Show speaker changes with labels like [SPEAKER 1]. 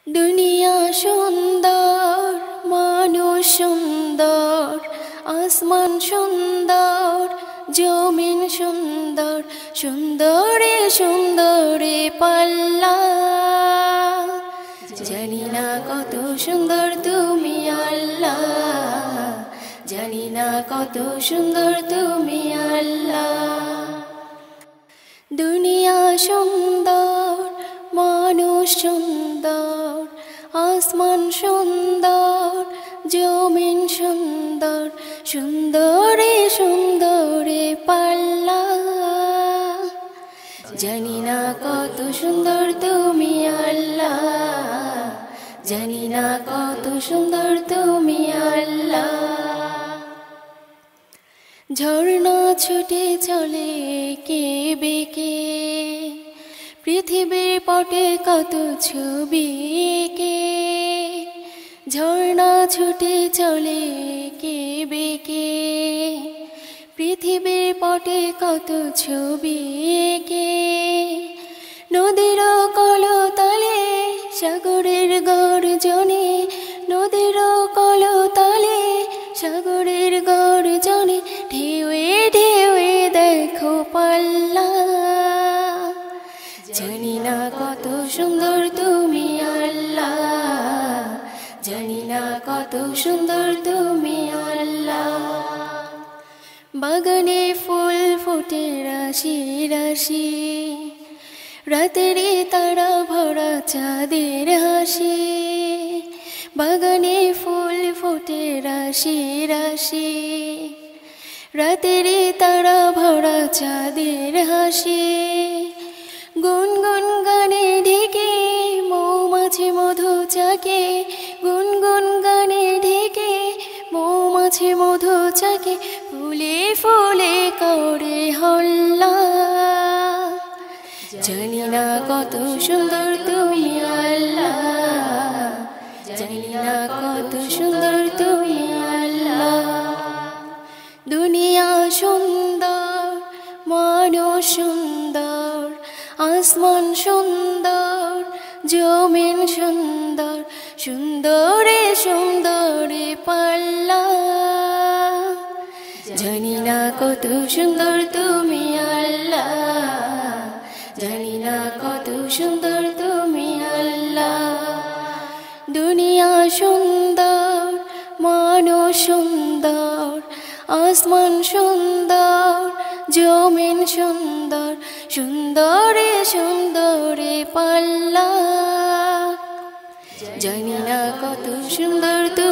[SPEAKER 1] দুনিয়া সুন্দর, মানুষ সুন্দর, আসমান সুন্দর, জমিন সুন্দর, সুন্দরে সুন্দরে পাল্লা। জানি না কত সুন্দর তুমি আল্লাহ, জানি না কত সুন্দর তুমি আল্লাহ। দুনিয়া সুন্দর, মানুষ সুন্দর, আসমান সুন্দর, জমিন সুন্দর, সুন্দরে সুন্দরে পাল্লা। জানি না কত সুন্দর তুমি আল্লাহ, জানি না কত সুন্দর তুমি আল্লাহ। ঝর্ণা ছুটে চলে কে বেকে, পৃথিবীর পটে কত ছবি কে। ঝর্ণা ছুটে চলে কে বেকে, পৃথিবীর পটে কত ছবি কে। নদীর কলতালে সাগরের গর্জনে, নদীর কলতালে সাগরের গর্জনে, ঢেউয়ে ঢেউয়ে দেখো পাল্লা। জানি না কত সুন্দর তুমি আল্লাহ, জানি না কত সুন্দর তুমি আল্লাহ। বাগানে ফুল ফোটে রাশি রাশি, রাতেরে তারা ভরা চাঁদের হাসি। বাগানে ফুল ফোটে রাশি রাশি, রাতেরে তারা ভরা চাঁদের হাসি। গুনগুন গানে ঢেকে মৌমাছি মধু চাকে, গুনগুন গানে ঢেকে মৌমাছি মধু চাকে, ফুলে ফুলে করে হল্লা। জানি না কত সুন্দর তুমি আল্লাহ, জানি না কত সুন্দর তুমি আল্লাহ। দুনিয়া সুন্দর, মানুষ সুন্দর, আসমান সুন্দর, জমিন সুন্দর, সুন্দরে সুন্দরে পাল্লা। জানি না কত সুন্দর তুমি আল্লাহ, জানি না কত সুন্দর তুমি আল্লাহ। দুনিয়া সুন্দর, মানুষ সুন্দর, আসমান সুন্দর, জমিন সুন্দর, সুন্দরে সুন্দরে পাল্লা। জানি না কত সুন্দর তুমি